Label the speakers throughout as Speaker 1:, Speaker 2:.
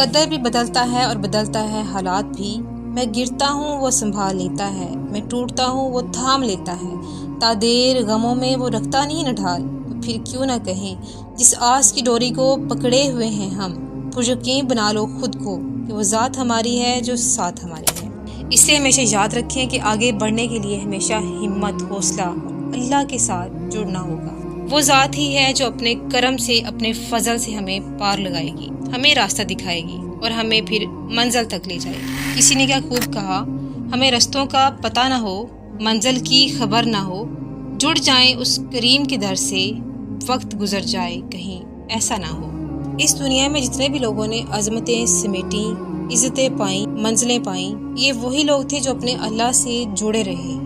Speaker 1: مقدر بھی بدلتا ہے اور بدلتا ہے حالات بھی۔ میں گرتا ہوں وہ سنبھال لیتا ہے، میں ٹوٹتا ہوں وہ تھام لیتا ہے، تا دیر غموں میں وہ رکھتا نہیں نہ ڈھال۔ تو پھر کیوں نہ کہیں جس آس کی ڈوری کو پکڑے ہوئے ہیں ہم، پرجقیں بنا لو خود کو کہ وہ ذات ہماری ہے جو ساتھ ہماری ہے۔ اس لیے ہمیشہ یاد رکھیں کہ آگے بڑھنے کے لیے ہمیشہ ہمت، حوصلہ اور اللہ کے ساتھ جڑنا ہوگا۔ وہ ذات ہی ہے جو اپنے کرم سے، اپنے فضل سے ہمیں پار لگائے گی، ہمیں راستہ دکھائے گی اور ہمیں پھر منزل تک لے جائے گی۔ کسی نے کیا خوب کہا، ہمیں رستوں کا پتہ نہ ہو، منزل کی خبر نہ ہو، جڑ جائیں اس کریم کے در سے، وقت گزر جائے کہیں ایسا نہ ہو۔ اس دنیا میں جتنے بھی لوگوں نے عظمتیں سمیٹیں، عزتیں پائیں، منزلیں پائیں، یہ وہی لوگ تھے جو اپنے اللہ سے جڑے رہے،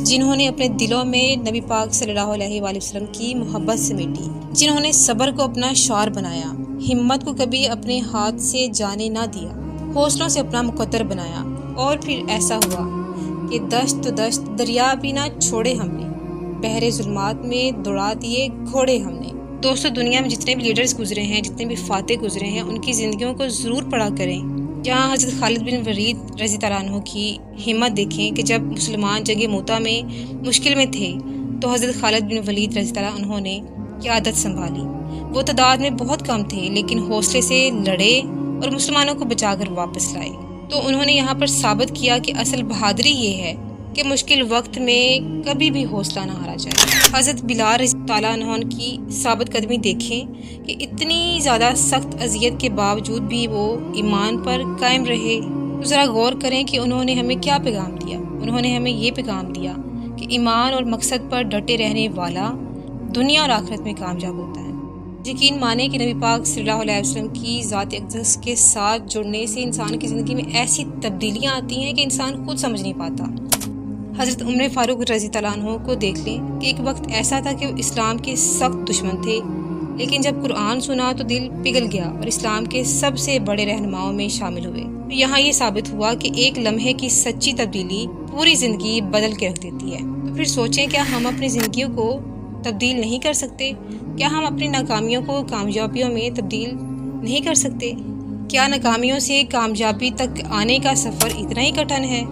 Speaker 1: جنہوں نے اپنے دلوں میں نبی پاک صلی اللہ علیہ وآلہ وسلم کی محبت سمیٹی، جنہوں نے صبر کو اپنا شعار بنایا، ہمت کو کبھی اپنے ہاتھ سے جانے نہ دیا، حوصلوں سے اپنا مقدر بنایا، اور پھر ایسا ہوا کہ دشت تو دشت دریا بھی نہ چھوڑے ہم نے، بحر ظلمات میں دوڑا دیے گھوڑے ہم نے۔ دوستو، دنیا میں جتنے بھی لیڈرز گزرے ہیں، جتنے بھی فاتح گزرے ہیں، ان کی زندگیوں کو ضرور پڑھا کریں۔ جہاں حضرت خالد بن ولید رضی اللہ عنہ کی ہمت دیکھیں کہ جب مسلمان جنگ موتا میں مشکل میں تھے تو حضرت خالد بن ولید رضی اللہ عنہ نے قیادت سنبھالی۔ وہ تعداد میں بہت کم تھے لیکن حوصلے سے لڑے اور مسلمانوں کو بچا کر واپس لائے۔ تو انہوں نے یہاں پر ثابت کیا کہ اصل بہادری یہ ہے کہ مشکل وقت میں کبھی بھی حوصلہ نہ ہارا جائے۔ حضرت بلال رضی اللہ عنہ کی ثابت قدمی دیکھیں کہ اتنی زیادہ سخت اذیت کے باوجود بھی وہ ایمان پر قائم رہے۔ تو ذرا غور کریں کہ انہوں نے ہمیں کیا پیغام دیا۔ انہوں نے ہمیں یہ پیغام دیا کہ ایمان اور مقصد پر ڈٹے رہنے والا دنیا اور آخرت میں کامیاب ہوتا ہے۔ یقین مانیں کہ نبی پاک صلی اللہ علیہ وسلم کی ذات اقدس کے ساتھ جڑنے سے انسان کی زندگی میں ایسی تبدیلیاں آتی ہیں کہ انسان خود سمجھ نہیں پاتا۔ حضرت عمر فاروق رضی اللہ عنہ کو دیکھ لیں کہ ایک وقت ایسا تھا کہ وہ اسلام کے سخت دشمن تھے، لیکن جب قرآن سنا تو دل پگھل گیا اور اسلام کے سب سے بڑے رہنماؤں میں شامل ہوئے۔ یہاں یہ ثابت ہوا کہ ایک لمحے کی سچی تبدیلی پوری زندگی بدل کے رکھ دیتی ہے۔ تو پھر سوچیں، کیا ہم اپنی زندگیوں کو تبدیل نہیں کر سکتے؟ کیا ہم اپنی ناکامیوں کو کامیابیوں میں تبدیل نہیں کر سکتے؟ کیا ناکامیوں سے کامیابی تک آنے کا سفر اتنا ہی کٹھن ہے؟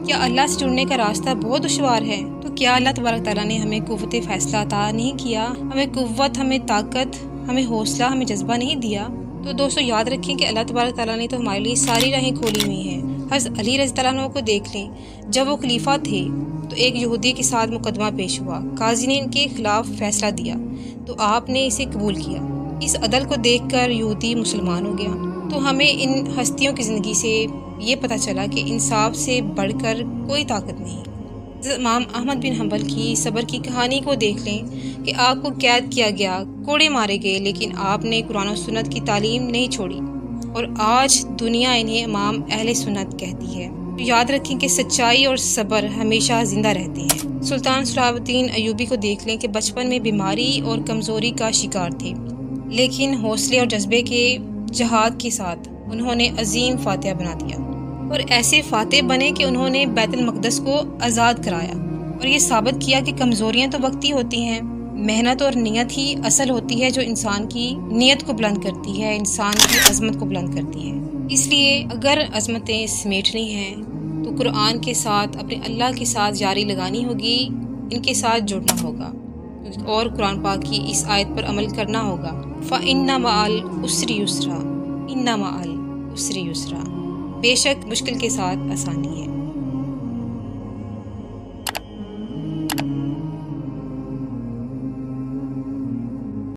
Speaker 1: کیا اللہ سے جڑنے کا راستہ بہت دشوار ہے؟ تو کیا اللہ تبارک تعالیٰ نے ہمیں قوت فیصلہ عطا نہیں کیا؟ ہمیں قوت، ہمیں طاقت، ہمیں حوصلہ، ہمیں جذبہ نہیں دیا؟ تو دوستو، یاد رکھیں کہ اللہ تبارک تعالیٰ نے تو ہمارے لیے ساری راہیں کھولی ہوئی ہیں۔ حضرت علی رضی اللہ عنہ کو دیکھ لیں، جب وہ خلیفہ تھے تو ایک یہودی کے ساتھ مقدمہ پیش ہوا، قاضی نے ان کے خلاف فیصلہ دیا تو آپ نے اسے قبول کیا۔ اس عدل کو دیکھ کر یہودی مسلمان ہو گیا۔ تو ہمیں ان ہستیوں کی زندگی سے یہ پتہ چلا کہ انصاف سے بڑھ کر کوئی طاقت نہیں۔ امام احمد بن حنبل کی صبر کی کہانی کو دیکھ لیں کہ آپ کو قید کیا گیا، کوڑے مارے گئے، لیکن آپ نے قرآن و سنت کی تعلیم نہیں چھوڑی، اور آج دنیا انہیں امام اہل سنت کہتی ہے۔ یاد رکھیں کہ سچائی اور صبر ہمیشہ زندہ رہتے ہیں۔ سلطان صلاح الدین ایوبی کو دیکھ لیں کہ بچپن میں بیماری اور کمزوری کا شکار تھے، لیکن حوصلے اور جذبے کے جہاد کے ساتھ انہوں نے عظیم فاتح بنا دیا، اور ایسے فاتح بنے کہ انہوں نے بیت المقدس کو آزاد کرایا، اور یہ ثابت کیا کہ کمزوریاں تو وقتی ہوتی ہیں، محنت اور نیت ہی اصل ہوتی ہے جو انسان کی نیت کو بلند کرتی ہے، انسان کی عظمت کو بلند کرتی ہے۔ اس لیے اگر عظمتیں سمیٹنی ہیں تو قرآن کے ساتھ، اپنے اللہ کے ساتھ جاری لگانی ہوگی، ان کے ساتھ جڑنا ہوگا، اور قرآن پاک کی اس آیت پر عمل کرنا ہوگا، فَإِنَّ مَعَ الْعُسْرِ يُسْرًا، إِنَّ مَعَ الْعُسْرِ يُسْرًا، بے شک مشکل کے ساتھ آسانی ہے۔